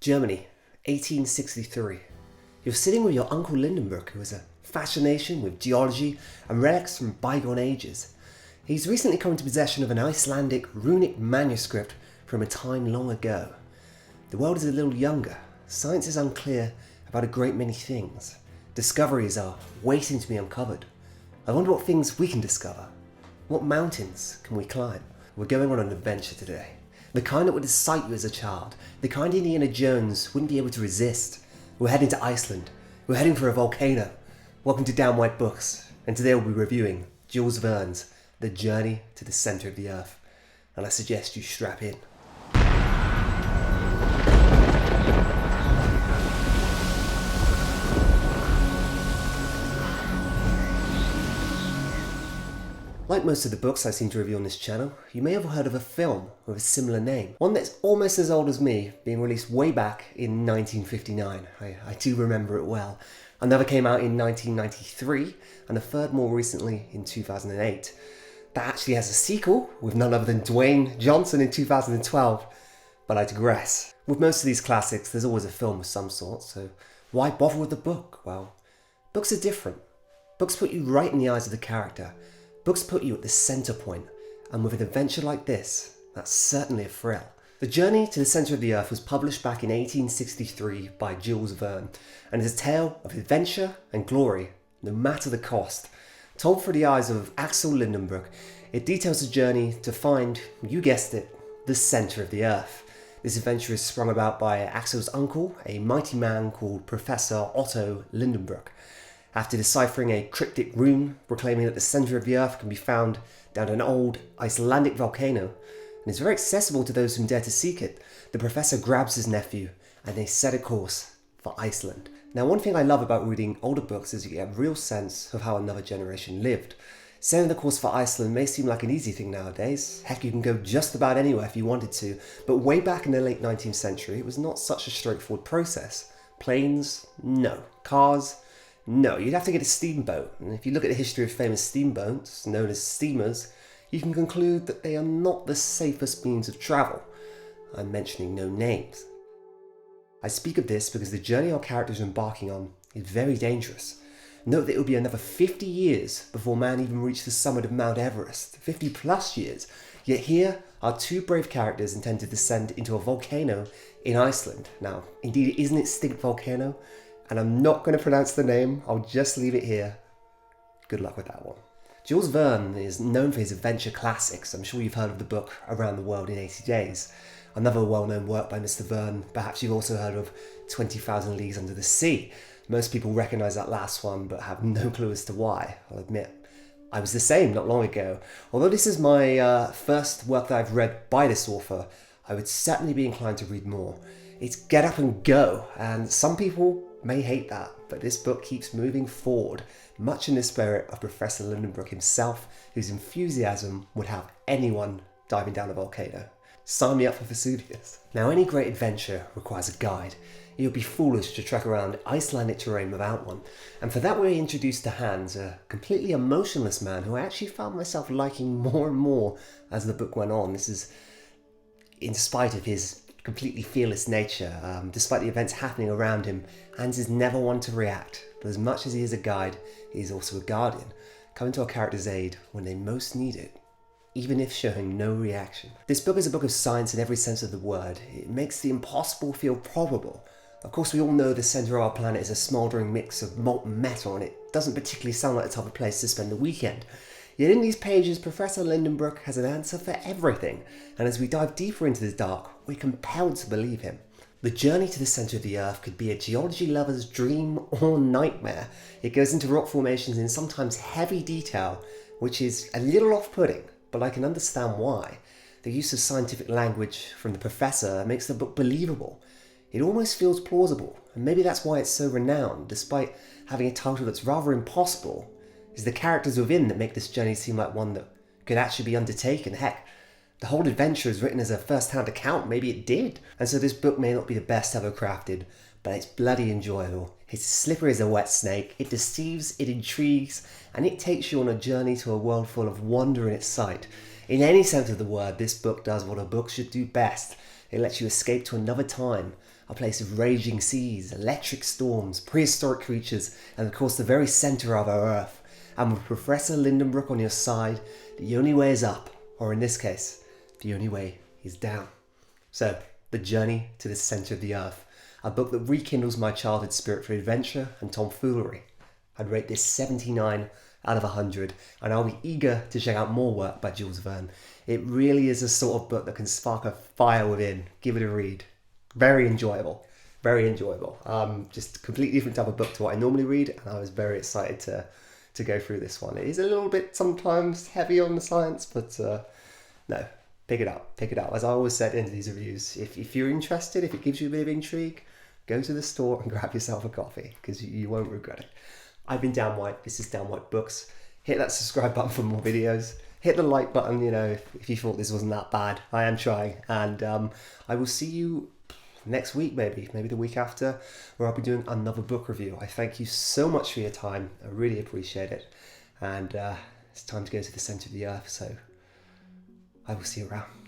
Germany, 1863. You're sitting with your Uncle Lindenberg, who has a fascination with geology and relics from bygone ages. He's recently come into possession of an Icelandic runic manuscript from a time long ago. The world is a little younger. Science is unclear about a great many things. Discoveries are waiting to be uncovered. I wonder what things we can discover. What mountains can we climb? We're going on an adventure today. The kind that would excite you as a child. The kind Indiana Jones wouldn't be able to resist. We're heading to Iceland. We're heading for a volcano. Welcome to DanWhiteBooks. And today we'll be reviewing Jules Verne's The Journey to the Center of the Earth. And I suggest you strap in. Like most of the books I seem to review on this channel, you may have heard of a film with a similar name. One that's almost as old as me, being released way back in 1959. I do remember it well. Another came out in 1993, and a third more recently in 2008. That actually has a sequel with none other than Dwayne Johnson in 2012, but I digress. With most of these classics, there's always a film of some sort, so why bother with the book? Well, books are different. Books put you right in the eyes of the character. Books put you at the centre point, and with an adventure like this, that's certainly a thrill. The Journey to the Center of the Earth was published back in 1863 by Jules Verne, and is a tale of adventure and glory, no matter the cost. Told through the eyes of Axel Lindenberg, it details the journey to find, you guessed it, the centre of the Earth. This adventure is sprung about by Axel's uncle, a mighty man called Professor Otto Lindenberg. After deciphering a cryptic rune proclaiming that the centre of the Earth can be found down an old Icelandic volcano, and is very accessible to those who dare to seek it, the professor grabs his nephew and they set a course for Iceland. Now, one thing I love about reading older books is you get a real sense of how another generation lived. Setting the course for Iceland may seem like an easy thing nowadays. Heck, you can go just about anywhere if you wanted to, but way back in the late 19th century, it was not such a straightforward process. Planes? No. Cars? No, you'd have to get a steamboat, and if you look at the history of famous steamboats, known as steamers, you can conclude that they are not the safest means of travel. I'm mentioning no names. I speak of this because the journey our characters are embarking on is very dangerous. Note that it will be another 50 years before man even reached the summit of Mount Everest, 50 plus years, yet here are two brave characters intend to descend into a volcano in Iceland. Now, indeed, isn't it Stink Volcano? And I'm not going to pronounce the name, I'll just leave it here. Good luck with that one. Jules Verne is known for his adventure classics. I'm sure you've heard of the book Around the World in 80 Days. Another well-known work by Mr. Verne. Perhaps you've also heard of 20,000 Leagues Under the Sea. Most people recognise that last one, but have no clue as to why. I'll admit, I was the same not long ago. Although this is my first work that I've read by this author, I would certainly be inclined to read more. It's get up and go, and some people may hate that, but this book keeps moving forward, much in the spirit of Professor Lindenberg himself, whose enthusiasm would have anyone diving down a volcano. Sign me up for Vesuvius. Now, any great adventure requires a guide. It would be foolish to trek around Icelandic terrain without one, and for that we're introduced to Hans, a completely emotionless man who I actually found myself liking more and more as the book went on. This is in spite of his completely fearless nature. Despite the events happening around him, Hans is never one to react, but as much as he is a guide, he is also a guardian, coming to our character's aid when they most need it, even if showing no reaction. This book is a book of science in every sense of the word. It makes the impossible feel probable. Of course, we all know the centre of our planet is a smouldering mix of molten metal, and it doesn't particularly sound like the type of place to spend the weekend. Yet in these pages, Professor Lindenberg has an answer for everything, and as we dive deeper into the dark, we're compelled to believe him. The journey to the centre of the Earth could be a geology lover's dream or nightmare. It goes into rock formations in sometimes heavy detail, which is a little off-putting, but I can understand why. The use of scientific language from the professor makes the book believable. It almost feels plausible, and maybe that's why it's so renowned, despite having a title that's rather impossible. It's the characters within that make this journey seem like one that could actually be undertaken. Heck, the whole adventure is written as a first-hand account, maybe it did. And so this book may not be the best ever crafted, but it's bloody enjoyable. It's slippery as a wet snake, it deceives, it intrigues, and it takes you on a journey to a world full of wonder in its sight. In any sense of the word, this book does what a book should do best. It lets you escape to another time, a place of raging seas, electric storms, prehistoric creatures, and of course the very centre of our Earth. And with Professor Lindenbrook on your side, the only way is up, or in this case, the only way is down. So, The Journey to the Centre of the Earth, a book that rekindles my childhood spirit for adventure and tomfoolery. I'd rate this 79 out of 100, and I'll be eager to check out more work by Jules Verne. It really is a sort of book that can spark a fire within. Give it a read. Very enjoyable. Very enjoyable. Just a completely different type of book to what I normally read, and I was very excited to go through this one. It is a little bit sometimes heavy on the science, but no, pick it up. Pick it up. As I always said in these reviews, if you're interested, if it gives you a bit of intrigue, go to the store and grab yourself a coffee, because you won't regret it. I've been Dan White. This is DanWhiteBooks. Hit that subscribe button for more videos. Hit the like button, if you thought this wasn't that bad. I am trying. And I will see you next week, maybe the week after, where I'll be doing another book review. I thank you so much for your time. I really appreciate it. And it's time to go to the centre of the earth, so I will see you around.